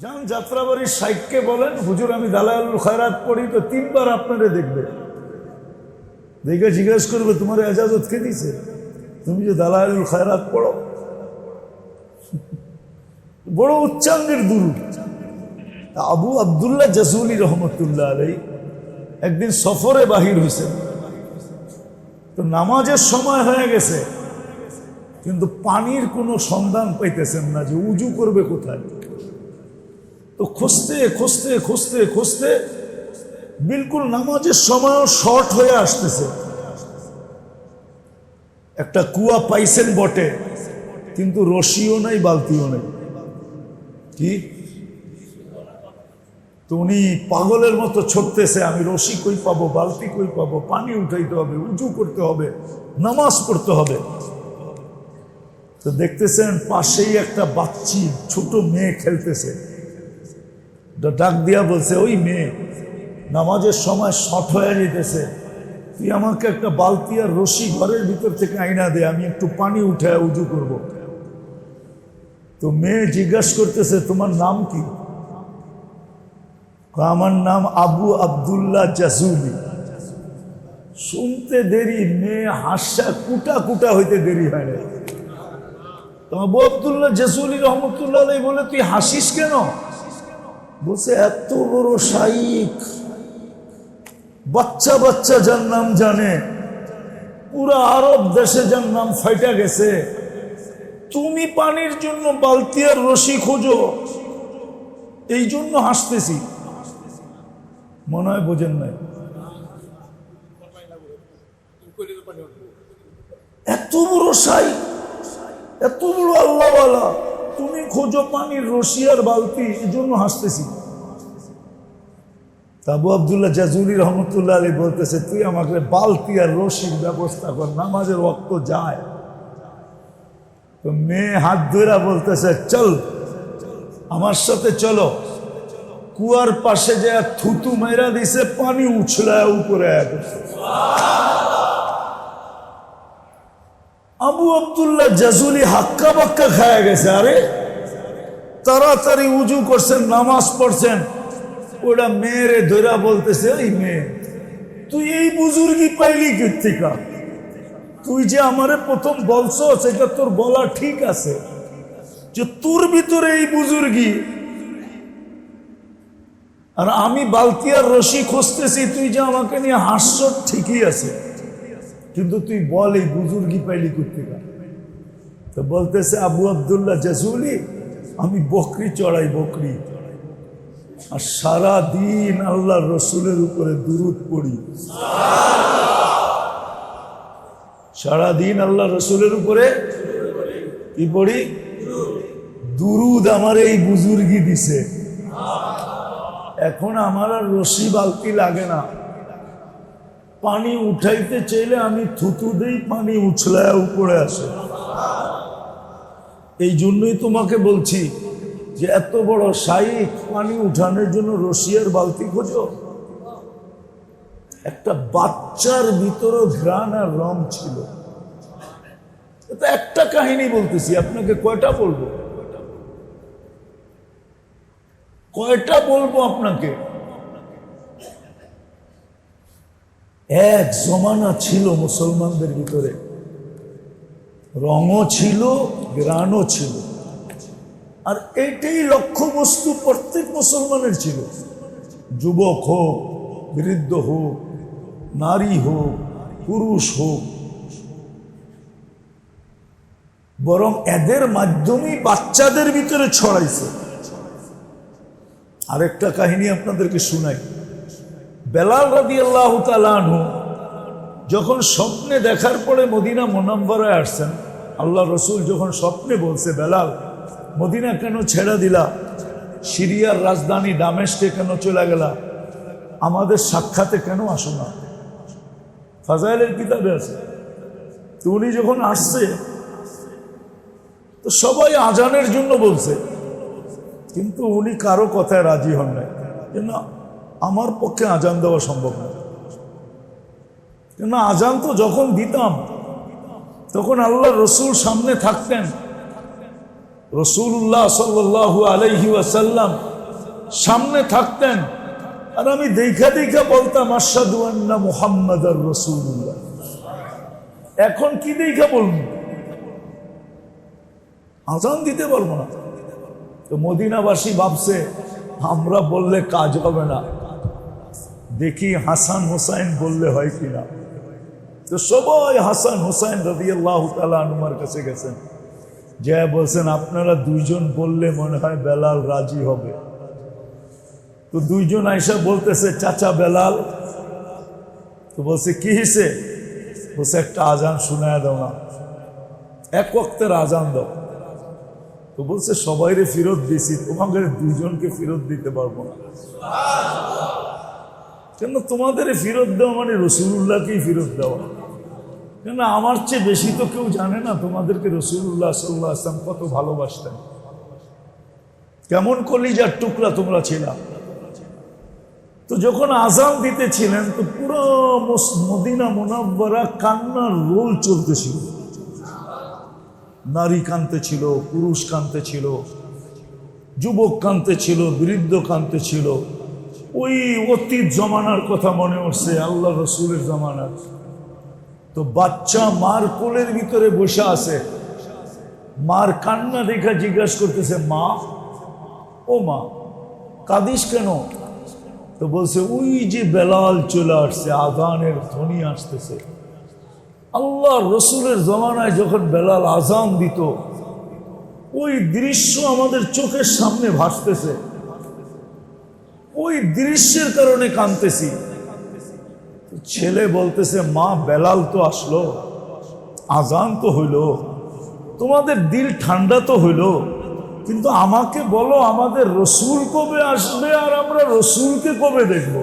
যান যাত্রাবাড়ির সাইককে বলেন হুজুর আমি দালালুল খয়রাত পড়ি, তো 3 বার আপনারে দেখবে, দেখে জিজ্ঞেস করবে তোমার এজাজত কে দিছে, তুমি যে দালালুল খয়রাত পড়ো। বড় উচ্চাঙ্গের দুরূদ। আবু আব্দুল্লাহ জাজুলি রহমতুল্লাহ আলাইহি একদিন সফরে বাহির হয়েছেন, তো নামাজের সময় হয়ে গেছে, কিন্তু পানির কোনো সন্ধান পাইতেছেন না যে উজু করবে কোথায়। তো খুঁজতে খুঁজতে খুঁজতে খুঁজতে বিলকুল নামাজের সময়ও শর্ট হয়ে আসতেছে। একটা কুয়া পাইছেন বটে, কিন্তু রশিও নাই বালতিও নাই। কি তো উনি পাগলের মতো ছুটতেছে, আমি রশি কই পাবো, বালতি কই পাবো, পানি উঠাইতে হবে, উজু করতে হবে, নামাজ পড়তে হবে। তো দেখতেছেন পাশেই একটা বাচ্চি ছোট মেয়ে খেলতেছে, ডাক দিয়া বলছে, ওই মেয়ে নামাজের সময় শর্ট হয়ে যেতেছে, তুই আমাকে একটা বালতি আর রশি ঘরের ভিতর থেকে আইনা দে, আমি একটু পানি উঠে উজু করব। তো মেয়ে জিজ্ঞাসা করতেছে তোমার নাম কি? আমার নাম আবু আব্দুল্লাহ জাজুলি। শুনতে দেরি, মেয়ে হাসা কুটা কুটা হইতে দেরি হয় না। তো আবু আব্দুল্লাহ জাজুলি রহমতুল্লাহ আলাইহি বলে তুই হাসিস কেন? বলছে এত বড় শাইখ, বাচ্চা বাচ্চা যার নাম জানে, পুরা আরব দেশে যার নাম ফাইটা গেছে, তুমি পানির জন্য বালতি আর রশি খোঁজো, এই জন্য হাসতেছি। মনে হয় বোঝেন নাই। এত বড় শাইখ, এত বড় আল্লাহওয়ালা, তুমি খোঁজো পানির রশি আর বালতি, এই জন্য হাসতেছি। আবু আব্দুল্লাহ জাজুলি রহমতুল্লাহ আলাইহি বলতেছে তুই আমাকে বালতি আর রশির ব্যবস্থা কর, নামাজের ওয়াক্ত যায়। তো মেয়ে হাত ধরে বলতেছে চল আমার সাথে চলো। কুয়ার পাশে যে থুতু মেরা দিছে, পানি উছলায় উপরে। আবু আব্দুল্লাহ জাজুলি হাক্কা বাক্কা খায়া গেছে। আরে তাড়াতাড়ি উজু করছেন, নামাজ পড়ছেন, ওটা মেয়েরে ধরা বলতেছে এই মেয়ে তুই এই বুজুর্গি পাইলি কীর্তিকা, তুই যে আমারে প্রথম বলছো সেটা তোর বলা ঠিক আছে, যে তোর ভিতরে এই বুজুর্গি, আর আমি বালতি আর রশি খুঁজতেছি, তুই যে আমাকে নিয়ে হাস্য ঠিকই আছে, কিন্তু তুই বল এই বুজুর্গি পাইলি কীর্তিকা। তো বলতেছে আবু আব্দুল্লাহ জাজুলি আমি বকরি চড়াই, বকরি, আর সারা দিন আল্লাহ রসুলের উপরে দুরূদ পড়ি। সারা দিন আল্লাহ রসুলের উপরে কি পড়ি? দুরূদ আমার এই বুজুর্গি দিছে। এখন আমার আর রশি বালতি লাগে না, পানি উঠাইতে চাইলে আমি থুতু দেই, পানি উছলায় উপরে আসে। এই জন্যই তোমাকে বলছি যে এত বড় শাইখ, পানি উঠানোর জন্য রশি আর বালতি খোঁজো। একটা বাচ্চার ভিতরও ঘ্রাণ আর রং ছিল। এটা একটা কাহিনী বলতেছি আপনাকে, কয়টা বলবো, কয়টা বলবো আপনাকে। এক জমানা ছিল মুসলমানদের ভিতরে, রঙও ছিল, ঘ্রাণও ছিল, আর এইটাই লক্ষ্যবস্তু প্রত্যেক মুসলমানের ছিল। যুবক হোক, বৃদ্ধ হোক, নারী হোক, পুরুষ হোক, বরং এদের মাধ্যমেই বাচ্চাদের ভিতরে ছড়াইছে। আরেকটা কাহিনী আপনাদেরকে শুনাই। বেলাল রাদিয়াল্লাহু তাআলা আনহু যখন স্বপ্নে দেখার পরে মদিনা মুনাওয়ারায় আসছেন, আল্লাহ রসুল যখন স্বপ্নে বলছে বেলাল মদিনা কেন ছেড়ে দিলা, সিরিয়ার রাজধানী দামেস্কে কেন চলে গেলা, আমাদের সাক্ষাতে কেন আসো না, ফাজাইলের কিতাবে আছে। তো উনি যখন আসছে তো সবাই আজানের জন্য বলছে, কিন্তু উনি কারো কথায় রাজি হন নাই, যে না আমার পক্ষে আজান দেওয়া সম্ভব না। কেন আজান তো যখন দিতাম তখন আল্লাহ রসুল সামনে থাকতেন, রাসূলুল্লাহ সাল্লাল্লাহু আলাইহি ওয়াসাল্লাম সামনে থাকতেন, আর আমি দেখা দেখা বলতাম আশহাদু আন্না মুহাম্মাদার রাসূলুল্লাহ। এখন কি দেখা বলবো? আজান দিতে পারবো না। তো মদিনাবাসী ভাবছে আমরা বললে কাজ হবে না, দেখি হাসান হোসাইন বললে হয় কিনা। তো সবাই হাসান হোসাইন রাদিয়াল্লাহু তাআলা আনহুর কাছে গেছেন, যে বলছেন আপনারা দুইজন বললে মনে হয় বেলাল রাজি হবে। তো দুইজন আইসা বলতেছে চাচা বেলাল। তো বলছে কি হয়েছে? বলছে একটা আজান শোনায় দাও না, এক ওয়াক্তের আজান দাও। তো বলছে সবাইরে ফেরত দিছি, তোমাদের দুইজনকে ফেরত দিতে পারবো না। কেন তোমাদের ফেরত দেওয়া মানে রাসূলুল্লাহকেই ফেরত দেওয়া। কেন আমার চেয়ে বেশি তো কেউ জানে না তোমাদেরকে রাসূলুল্লাহ সাল্লাল্লাহু আলাইহি ওয়াসাল্লাম কত ভালোবাসতেন, কেমন কলিজার টুকরা তোমরা ছিলা। তো যখন আজান দিতেছিলেন তো পুরো মদিনা মুনাওয়ারা কান্নার রোল চলতেছিল। নারী কাঁদতে ছিল, পুরুষ কাঁদতে ছিল, যুবক কাঁদতে ছিল, বৃদ্ধ কাঁদতে ছিল। ওই অতীত জমানার কথা মনে উঠছে, আল্লাহ রসুলের জমানার। তো বাচ্চা মার কোলের ভিতরে বসে আছে, মার কান্না দেখা জিজ্ঞাসা করতেছে মা, ও মা কাঁদিস কেন? তো বলছে ওই যে বেলাল চলে আসছে, আজানের ধ্বনি আসতেছে। আল্লাহ রসুলের জমানায় যখন বেলাল আজান দিত, ওই দৃশ্য আমাদের চোখের সামনে ভাসতেছে, ওই দৃশ্যের কারণে কাঁদতেছি। ছেলে বলতেছে মা বেলাল তো আসলো, আজান তো হইল, তোমাদের দিল ঠান্ডা তো হইল, কিন্তু আমাকে বলো আমাদের রসুল কবে আসবে আর আমরা রসুলকে কবে দেখব?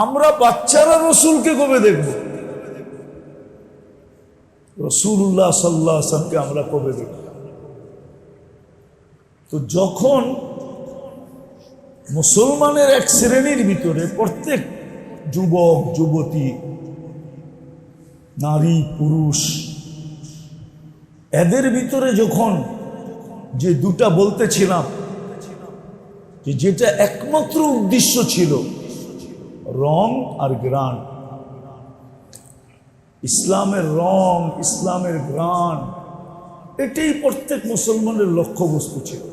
আমরা বাচ্চারা রসুলকে কবে দেখব? রাসূলুল্লাহ সাল্লাল্লাহু আলাইহি ওয়াসাল্লামকে আমরা কবে দেখব? তো যখন মুসলমানের এক শ্রেণীর ভিতরে প্রত্যেক যুবক যুবতী, নারী পুরুষ, এদের ভিতরে যখন যে দুটা বলতেছিলাম যে যেটা একমাত্র উদ্দেশ্য ছিল রং আর গ্রাণ, ইসলামের রং ইসলামের গ্রাণ, এটাই প্রত্যেক মুসলমানের লক্ষ্যবস্তু ছিল।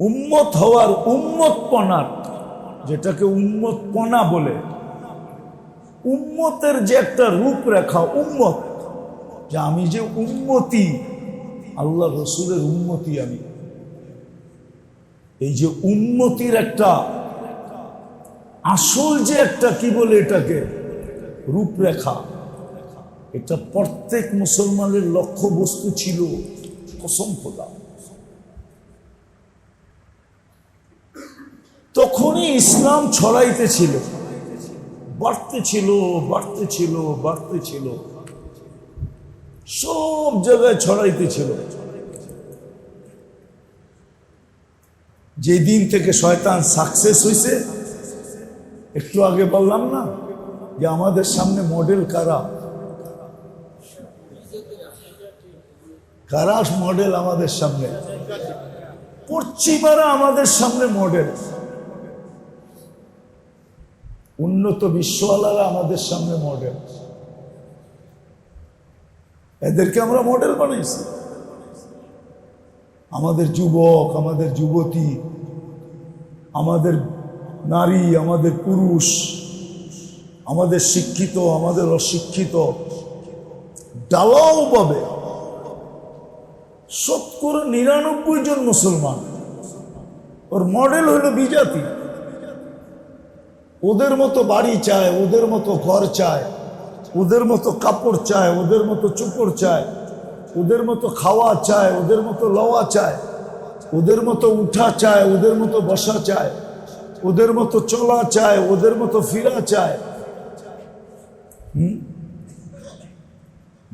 উম্মত হওয়ার, উম্মতপনার, যেটাকে উম্মতপনা বলে, উম্মতের যে একটা রূপরেখা, উম্মত, যে আমি যে উম্মতি, আল্লাহ রসুলের উম্মতি আমি, এই যে উম্মতির একটা আসল যে একটা কি বলে এটাকে রূপরেখা, এটা প্রত্যেক মুসলমানের লক্ষ্যবস্তু ছিল। কসম খোদা, তখনই ইসলাম ছড়াইতেছিল, বাড়তেছিল বাড়তেছিল বাড়তেছিল, সব জায়গায় ছড়াইতেছিল। যেদিন থেকে শয়তান সাকসেস হয়েছে, একটু আগে বললাম না যে আমাদের সামনে মডেল কারা, কারা মডেল আমাদের সামনে, পশ্চিমারা আমাদের সামনে মডেল, উন্নত বিশ্বওয়ালারা আমাদের সামনে মডেল। এদেরকে আমরা মডেল বানাইছি। আমাদের যুবক, আমাদের যুবতী, আমাদের নারী, আমাদের পুরুষ, আমাদের শিক্ষিত, আমাদের অশিক্ষিত, ডালাও পাবে 99% জন মুসলমান, ওর মডেল হইল বিজাতি। ওদের মতো বাড়ি চায়, ওদের মতো ঘর চায়, ওদের মতো কাপড় চায়, ওদের মতো চোপড় চায়, ওদের মতো খাওয়া চায়, ওদের মতো লওয়া চায়, ওদের মতো উঠা চায়, ওদের মতো বসা চায়, ওদের মতো চলা চায়, ওদের মতো ফিরা চায়।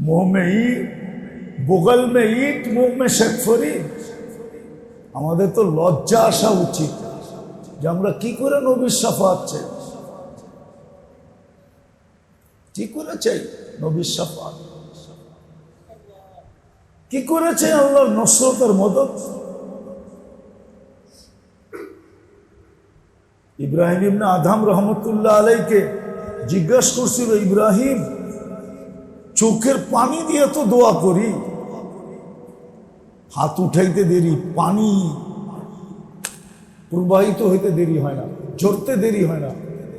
মুহ মে ইট, বগল মে ইট, মুহ মে শেখফরি। আমাদের তো লজ্জা আসা উচিত যে আমরা কি করে নবীর শাফাত চাই। কি করে চাই নবীর শাফাত? কি করে চাই আল্লাহর নসরত আর মদদ? ইব্রাহিম ইবনে আদম রহমতুল্লাহ আলাইকে জিজ্ঞাসা করছিল, ইব্রাহিম চোখের পানি দিয়ে তো দোয়া করি, হাত উঠাইতে দেরি, পানি প্রবাহিত হইতে দেরি হয় না, ঝরতে দেরি হয় না,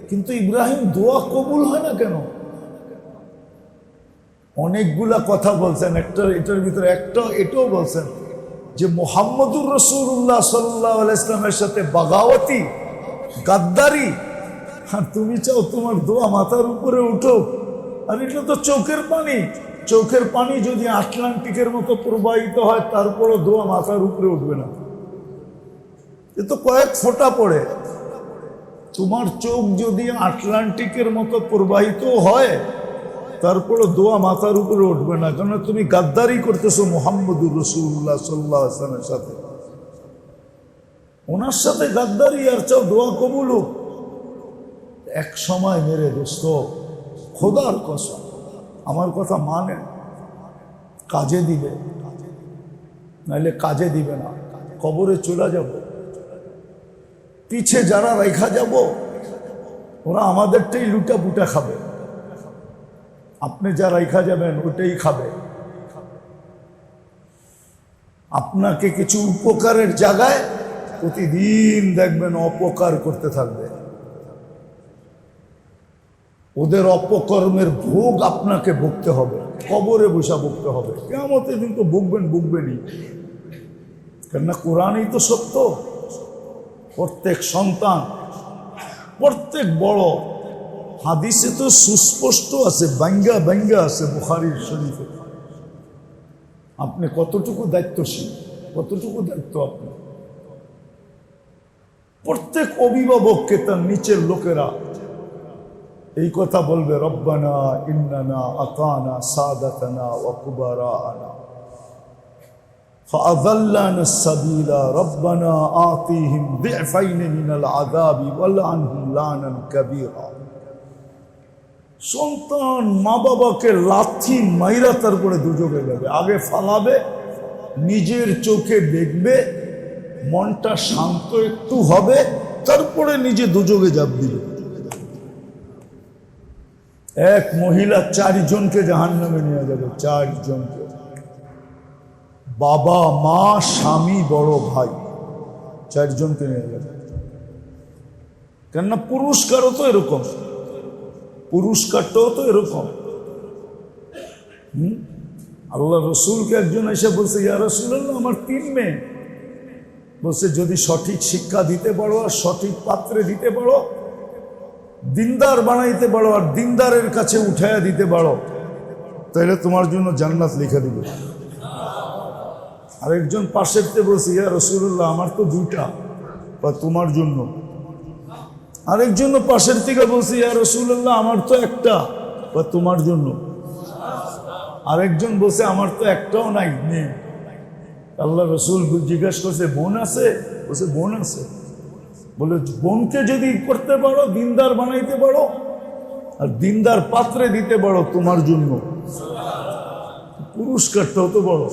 কিন্তু ইব্রাহিম দোয়া কবুল হয় না কেন? অনেকগুলা কথা বলছেন, এটার ভিতরে এটাও বলছেন যে মুহাম্মদুর রাসূলুল্লাহ সাল্লাল্লাহু আলাইহি ওয়াসাল্লামের সাথে বাগাওয়াতি, গাদ্দারি, আর তুমি চাও তোমার দোয়া মাথার উপরে উঠো। আর এটা তো চোখের পানি, চোখের পানি যদি আটলান্টিকের মতো প্রবাহিত হয় তারপরও দোয়া মাথার উপরে উঠবে না। এ তো কয়েক ফোঁটা পড়ে। তোমার চোখ যদি আটলান্টিকের মতো প্রবাহিত হয় তারপরও দোয়া মাথার উপরে উঠবে না, কারণ তুমি গাদ্দারি করতেছো মুহাম্মদুর রাসূলুল্লাহ সাল্লাল্লাহু আলাইহি ওয়াসাল্লামের সাথে। ওনার সাথে গাদ্দারি আর চাও দোয়া কবুল হোক। এক সময় মেরে দোস্ত, খোদার কসম, আমার কথা মানে কাজে দিবে, নাহলে কাজে দিবে না। কবরে চলে যাব, পিছে যারা রেখা যাব ওরা আমাদেরটাই লুটা পুটা খাবে, আপনি যা রেখা যাবেন ওটাই খাবে। আপনাকে কিছু উপকারের জায়গায় প্রতিদিন দেখবেন অপকার করতে থাকবে। ওদের অপকর্মের ভোগ আপনাকে ভুগতে হবে, কবরে বসা ভুগতে হবে। কিয়ামতের দিন তো ভুগবেনই, কেননা কোরআনই তো সত্য। প্রত্যেক সন্তান, প্রত্যেক বড়, হাদিসে তো সুস্পষ্ট আছে, বাঙ্গা আছে বুখারীর শরীফে। আপনি কতটুকু দায়িত্বশীল, কতটুকু দায়িত্ব আপনি? প্রত্যেক অভিভাবককে তার নিচের লোকেরা এই কথা বলবে, রব্বানা ইন্নানা আতানা সাদাতানা ওয়া কুবারানা ফাআযাল্লানা সাবিলা রব্বানা আতিহিম দি'ফাইন মিনাল আযাবি ওয়ালআনহুম লানান কাবীরা। সন্তান মা বাবাকে লাথি মাইরা তারপরে দুজকে যাবে, আগে ফালাবে, নিজের চোখে দেখবে, মনটা শান্ত একটু হবে, তারপরে নিজে দুজকে জাপ দিবে। এক মহিলা 4 জনকে জাহান্নামে নিয়ে যাবে, 4 জনকে। বাবা, মা, স্বামী, বড় ভাই, 4 জনকে নিয়ে যাবে। কেননা পুরস্কারও তো এরকম, পুরস্কারটাও তো এরকম। আল্লাহ রসুলকে একজন এসে বলছে, ইয়া রাসূলুল্লাহ আমার 3 মেয়ে। বলছে যদি সঠিক শিক্ষা দিতে পারো আর সঠিক পাত্রে দিতে পারো, দিনদার বানাইতে পারো আর দিনদারের কাছে উঠাইয়া দিতে পারো, তাহলে তোমার জন্য জান্নাত লিখে দিবে। আরেকজন পাশেরতে বলছে, ইয়া রাসূলুল্লাহ আমার তো 2টা, বা তোমার জন্য। আরেকজন পাশের থেকে বলছে, ইয়া রাসূলুল্লাহ আমার তো 1টা, বা তোমার জন্য। আরেকজন বলছে আমার তো 1টাও নাই, নেই। আল্লাহ রসুল জিজ্ঞাসা করছে, বোন আছে? বলছে বোন আছে। বলে বোনকে যদি করতে পারো, দিনদার বানাইতে পারো আর দিনদার পাত্রে দিতে পারো, তোমার জন্য পুরস্কারটাও তো বড়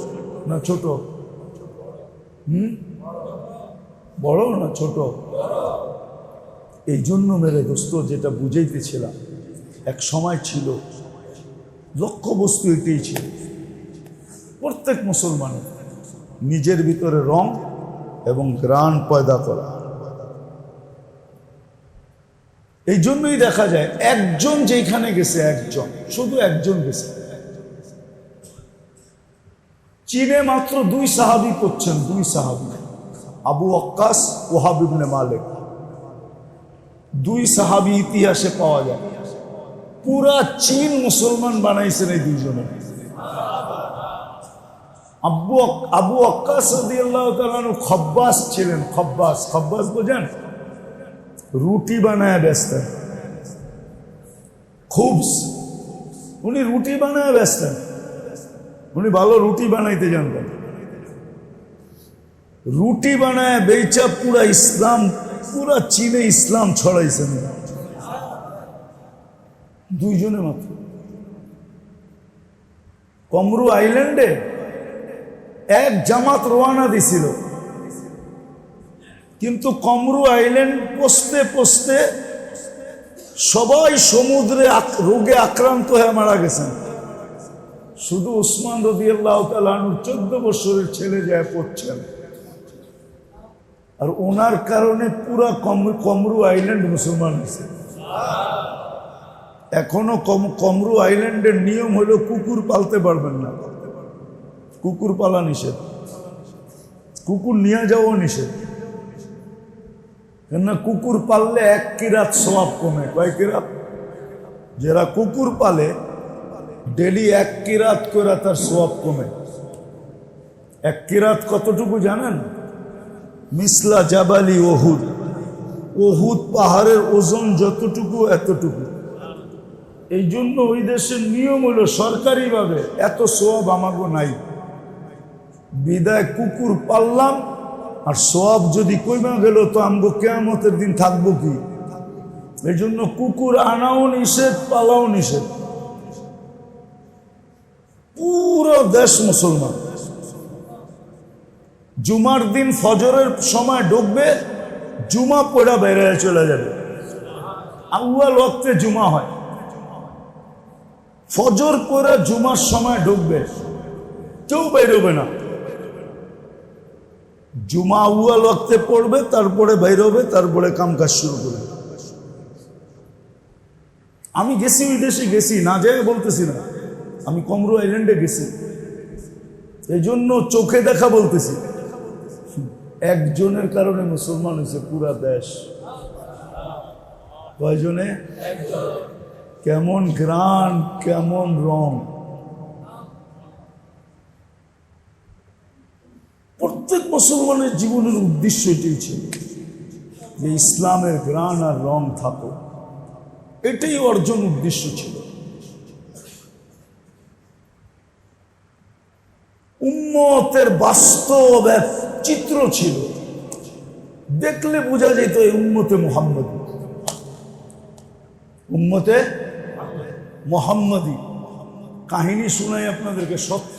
না ছোট? বড় না ছোট? এই জন্য মেরে দোস্ত, যেটা বুঝাইতেছিলাম, এক সময় ছিল লক্ষ্য বস্তু এটাই ছিল, প্রত্যেক মুসলমানের নিজের ভিতরে রং এবং ঘ্রাণ পয়দা করা। এই জন্যই দেখা যায় একজন যেখানে গেছে, একজন, শুধু একজন গেছে। চীনে মাত্র 2 সাহাবী করছেন, 2 সাহাবী, আবু ওয়াক্কাস, ওয়াহাব ইবনে মালিক। 2 সাহাবী ইতিহাসে পাওয়া যায়। পুরা চীন মুসলমান বানাইছেন এই 2 জনে। আবু ওয়াক্কাস রাদিয়াল্লাহু তাআলা আনহু খব্বাস ছিলেন। খব্বাস বোঝেন? রুটি বানায় বেচতেন, খুবস। উনি রুটি বানায় বেচতেন, উনি ভালো রুটি বানাইতে জানতেন। রুটি বানায় বেচা পুরা ইসলাম, পুরা চীনে ইসলাম ছড়াইছেন 2 জনে মাত্র। কমরু আইল্যান্ডে এক জামাত রওনা দিছিল, কিন্তু কমরু আইল্যান্ড পৌঁছতে পৌঁছতে সবাই সমুদ্রে রোগে আক্রান্ত হয়ে মারা গেছেন। শুধু উসমান রাদিয়াল্লাহু তাআলা আনহু 14 বছরের ছেলে যায় পড়ছেন, আর ওনার কারণে পুরা কমরু আইল্যান্ড মুসলমান হয়েছে। এখনো কমরু আইল্যান্ডের নিয়ম হলো কুকুর পালতে পারবেন না, কুকুর পালা নিষেধ, কুকুর নিয়ে যাওয়া নিষেধ। কেননা কুকুর পাললে 1 কিরাত সওয়াব কমে। কয় কিরাত? যারা কুকুর পালে ডেলি 1 কিরাত করে তার সওয়াব কমে। 1 কিরাত কতটুকু জানেন? মিসলা জাবালি ওহুদ, ওহুদ পাহাড়ের ওজন যতটুকু এতটুকু। এই জন্য ওই দেশের নিয়ম হলো সরকারিভাবে এত সওয়াব আমাগো নাই, বিদায় কুকুর পাললাম, আর সওয়াব যদি কইমা গেল তো আমগো কিয়ামতের দিন থাকবো কি? এই জন্য কুকুর আনাও নিষেধ, পালাও নিষেধ। পুরো দেশ মুসলমান। জুমার দিন ফজরের সময় ঢুকবে, জুমা পড়া বেড়ে চলে যাবে। আউয়াল ওয়াক্তে জুমা হয়, ফজর পড়া জুমার সময় ঢুকবে, কেউ বেরোবে না। জুমা আউয়াল ওয়াক্তে পড়বে, তারপরে বেরোবে, তারপরে কামকাজ শুরু করবে। আমি গেছি, ওই দেশে গেছি, না যাই বলতেছি না, আমি কমরু আইল্যান্ডে গেছি, এই জন্য চোখে দেখা বলতেছি। একজনের কারণে মুসলমান হয়েছে পুরা দেশ। কয়জনে? কেমন গ্রান, কেমন রং। প্রত্যেক মুসলমানের জীবনের উদ্দেশ্য এটাই ছিল যে ইসলামের গ্রান আর রং থাকো, এটাই অর্জন উদ্দেশ্য ছিল। উম্মতের বাস্তব এক চিত্র ছিল, দেখলে বোঝা যেত এই উম্মতে মুহাম্মদী, উম্মতে মুহাম্মদী। কাহিনী শোনাই আপনাদেরকে, সত্য।